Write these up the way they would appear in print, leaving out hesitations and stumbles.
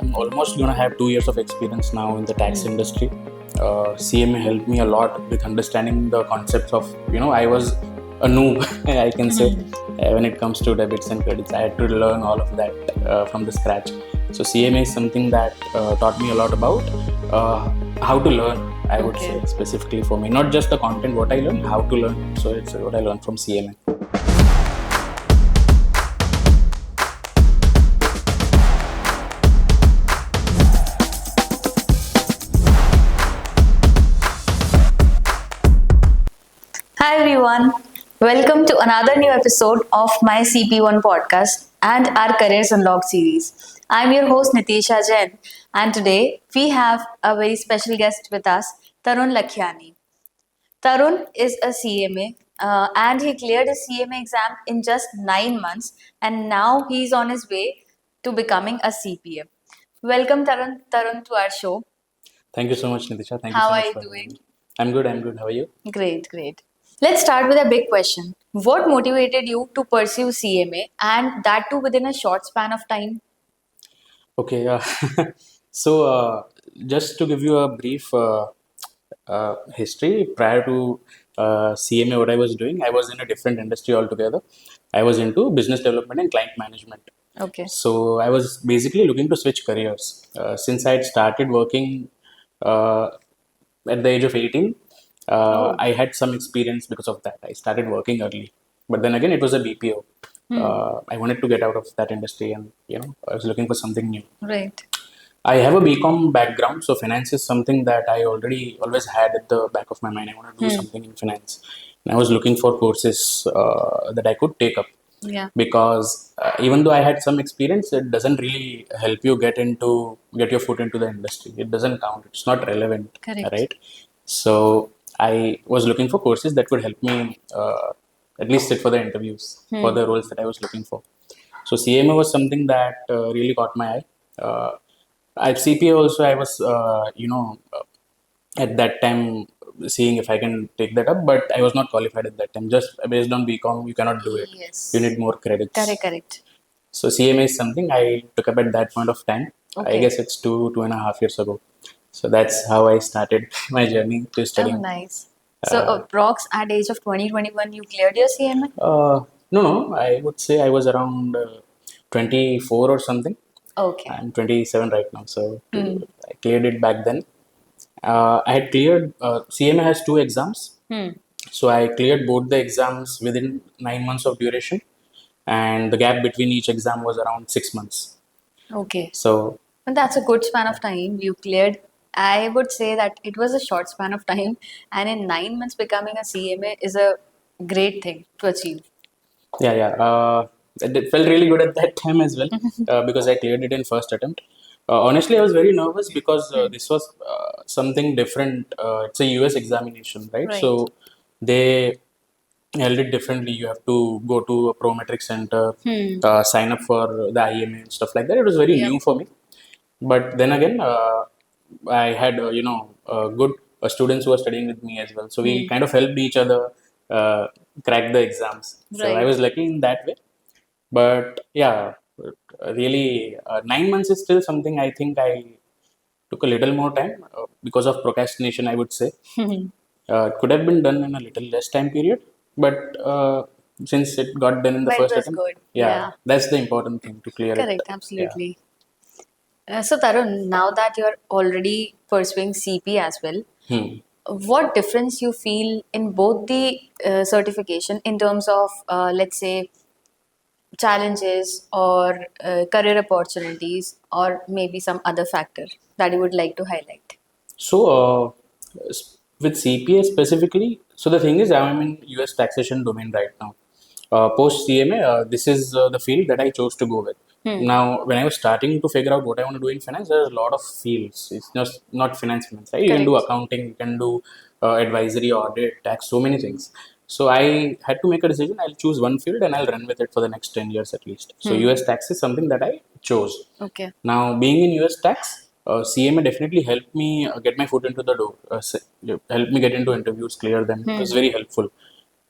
I'm almost gonna have 2 years of experience now in the tax industry. CMA helped me a lot with understanding the concepts of, I was a noob, I can say, when it comes to debits and credits. I had to learn all of that from the scratch. So CMA is something that taught me a lot about how to learn, I would say, specifically for me. Not just the content, what I learned, how to learn. So it's what I learned from CMA. Hi everyone, welcome to another new episode of MYCPEONE podcast and our Careers Unlocked series. I'm your host Nitisha Jain, and today we have a very special guest with us, Tarun Lakhiyani. Tarun is a CMA and he cleared his CMA exam in just 9 months, and now he's on his way to becoming a CPA. Welcome Tarun to our show. Thank you so much, Nitisha. Thank you How so are much you for having doing? me. I'm good. How are you? Great. Let's start with a big question. What motivated you to pursue CMA and that too within a short span of time? Okay. So, just to give you a brief history, prior to CMA, what I was doing, I was in a different industry altogether. I was into business development and client management. Okay. So, I was basically looking to switch careers. Since I had started working uh, at the age of 18, I had some experience because of that. I started working early. But then again, it was a BPO. I wanted to get out of that industry and, I was looking for something new. Right. I have a BCom background, so finance is something that I already always had at the back of my mind. I want to do something in finance. And I was looking for courses that I could take up Yeah. because even though I had some experience, it doesn't really help you get your foot into the industry. It doesn't count. It's not relevant, Correct. right? So I was looking for courses that could help me at least sit for the interviews for the roles that I was looking for. So CMA was something that really caught my eye. At CPA also, I was, at that time seeing if I can take that up, but I was not qualified at that time. Just based on BCom, you cannot do it. Yes. You need more credits. Correct. So CMA is something I took up at that point of time. I Okay. guess it's 2.5 years ago. So that's how I started my journey to Oh, studying. nice. So, approx at age of 2021, you cleared your CMA? No, I would say I was around 24 or something. Okay. I'm 27 right now, so I cleared it back then. I had cleared, CMA has two exams. So I cleared both the exams within 9 months of duration, and the gap between each exam was around 6 months. Okay. So, Well, that's a good span of time. You cleared. I would say that it was a short span of time, and in 9 months, becoming a CMA is a great thing to achieve. yeah. It felt really good at that time as well because I cleared it in first attempt. Honestly, I was very nervous because this was something different. It's a US examination, right? Right. So they held it differently. You have to go to a prometric center, sign up for the IMA and stuff like that. It was very Yep. new for me. But then again, I had good students who were studying with me as well. So we kind of helped each other crack the exams. So I Right. was lucky in that way. But yeah, really, 9 months is still something I think I took a little more time because of procrastination, I would say. It could have been done in a little less time period, but since it got done in the But it first was attempt, good. yeah, Yeah. that's the important thing to clear it. Correct. Yeah. Absolutely. So, Tarun, now that you're already pursuing CP as well, Hmm. what difference you feel in both the certification in terms of, let's say, challenges or career opportunities, or maybe some other factor that you would like to highlight? So, with CPA specifically, so the thing is, I'm in US taxation domain right now. Post CMA, this is the field that I chose to go with. Now, when I was starting to figure out what I want to do in finance, there's a lot of fields. It's just not finance, right? You can do Correct. accounting, you can do advisory, audit, tax, so many things. So I had to make a decision. I'll choose one field and I'll run with it for the next 10 years at least. So US tax is something that I chose. Okay. Now, being in US tax, CMA definitely helped me get my foot into the door, helped me get into interviews, clear them. It was very helpful.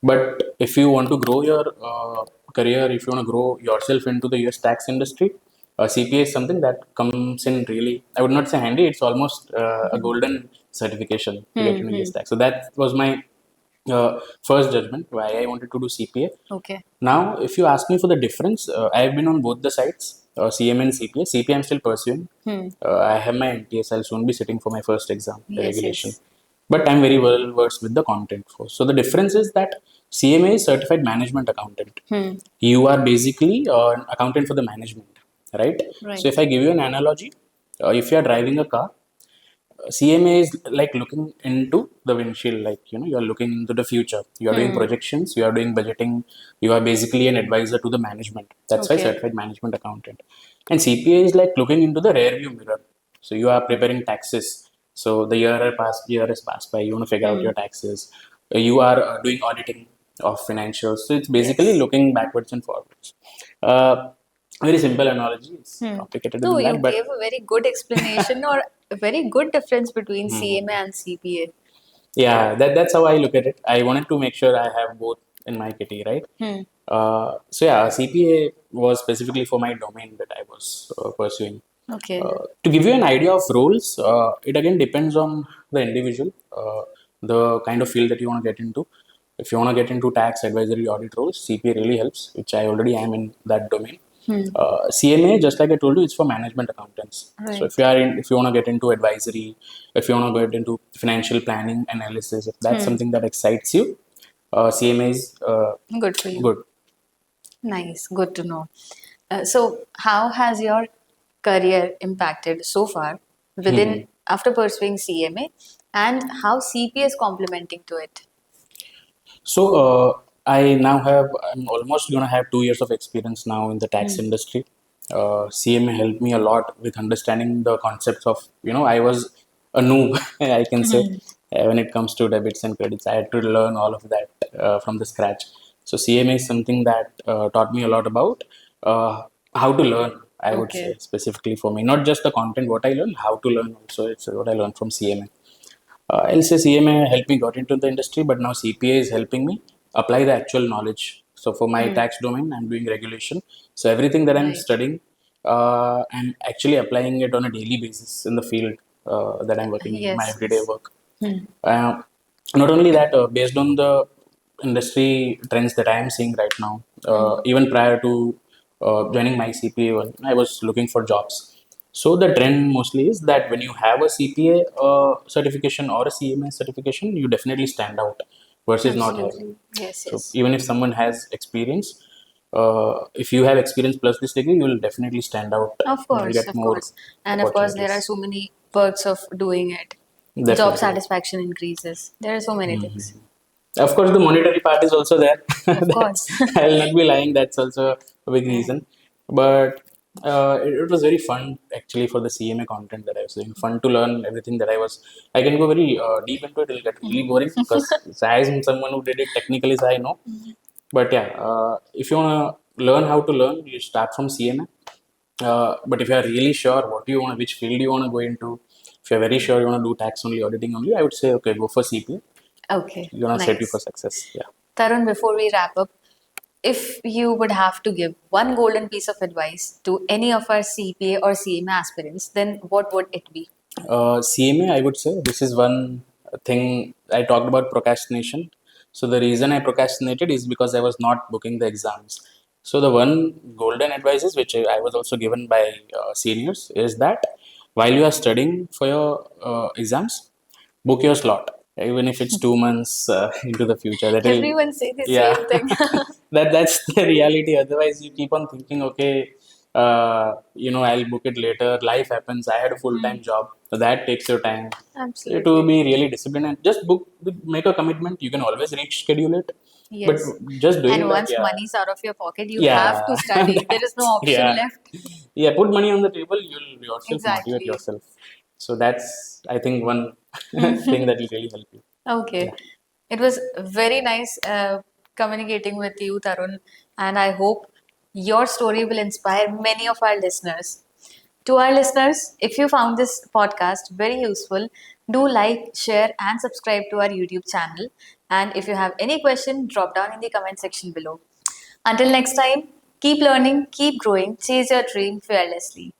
But if you want to grow your career, if you want to grow yourself into the US tax industry, CPA is something that comes in really, I would not say handy, it's almost a golden certification to get into this tax. So that was my first judgment why I wanted to do CPA. Okay. Now, if you ask me for the difference, I have been on both the sides, CMA and CPA. CPA I'm still pursuing. I have my NTS. I'll soon be sitting for my first exam, the Yes, regulation. yes. But I'm very well versed with the content course. So the difference is that CMA is certified management accountant. You are basically an accountant for the management, right? So Right. if I give you an analogy, if you are driving a car, CMA is like looking into the windshield, like you are looking into the future. You are doing projections, you are doing budgeting, you are basically an advisor to the management. That's why Okay. certified management accountant. And CPA is like looking into the rear view mirror. So you are preparing taxes. So the year has passed by. You want to figure out your taxes. You are doing auditing of financials. So it's basically Yes. looking backwards and forwards. Uh, Very simple analogy. It's complicated No, than you that, but gave a very good explanation or a very good difference between CMA and CPA. yeah, that's how I look at it. I wanted to make sure I have both in my kitty, right? So yeah, CPA was specifically for my domain that I was pursuing. Okay. To give you an idea of roles, it again depends on the individual, the kind of field that you want to get into. If you want to get into tax advisory audit roles, CPA really helps, which I already am in that domain. CMA, just like I told you, it's for management accountants. So Right. if you want to get into advisory, if you want to get into financial planning analysis, if that's something that excites you, CMA is Good for you. good. Nice. Good to know. So, how has your career impacted so far within after pursuing CMA, and how CPA is complementing to it? So I'm almost gonna have 2 years of experience now in the tax industry. CMA helped me a lot with understanding the concepts of, I was a noob, I can say, when it comes to debits and credits. I had to learn all of that from the scratch. So CMA is something that taught me a lot about how to learn. I would say Okay. specifically for me, not just the content what I learned, how to learn also. It's what I learned from CMA. I'll say CMA helped me got into the industry, but now CPA is helping me apply the actual knowledge. So for my tax domain, I'm doing regulation. So everything that I'm Right. studying, I'm actually applying it on a daily basis in the field that I'm working in, my Yes. everyday Yes. work. Uh, Not only that, based on the industry trends that I am seeing right now, even prior to joining my CPA, I was looking for jobs. So the trend mostly is that when you have a CPA certification or a CMA certification, you definitely stand out versus not having. Absolutely. Yes. So Yes. even if someone has experience, if you have experience plus this degree, you will definitely stand out. Of You'll course. get Of more course. And of course, there are opportunities. so many perks of doing it. Job Definitely. satisfaction increases. There are so many things. Of course, the monetary part is also there. Of That's, course. I'll not be lying. That's also a big reason. But it was very fun actually for the CMA content that I was doing. Fun to learn everything that I was. I can go very deep into it. It'll get really boring because I am someone who did it technically, so I know. But yeah, if you wanna learn how to learn, you start from CMA. But if you are really sure what you want, which field you want to go into, if you're very sure you want to do tax only, auditing only, I would say okay, go for CPA. Okay. You're gonna set you for Nice. success. Yeah. Tarun, before we wrap up, if you would have to give one golden piece of advice to any of our CPA or CMA aspirants, then what would it be? CMA, I would say this is one thing I talked about procrastination. So the reason I procrastinated is because I was not booking the exams. So the one golden advice is which I was also given by seniors is that while you are studying for your exams, book your slot, even if it's 2 months into the future. That will, Everyone say the yeah, same thing. that's the reality. Otherwise, you keep on thinking, okay, I'll book it later. Life happens. I had a full time job, so that takes your time. To Absolutely. be really disciplined and just book, make a commitment. You can always reschedule it, but Yes. just doing And that, once yeah, money's out of your pocket, you have yeah, to study. There is no that's option yeah, left. yeah. Put money on the table. You'll yourself motivate Exactly. yourself. So that's I think one thing that will really help you. Okay. Yeah. It was very nice communicating with you, Tarun, and I hope your story will inspire many of our listeners. To our listeners, if you found this podcast very useful, do like, share, and subscribe to our YouTube channel. And if you have any question, drop down in the comment section below. Until next time, Keep learning, keep growing, chase your dream fearlessly.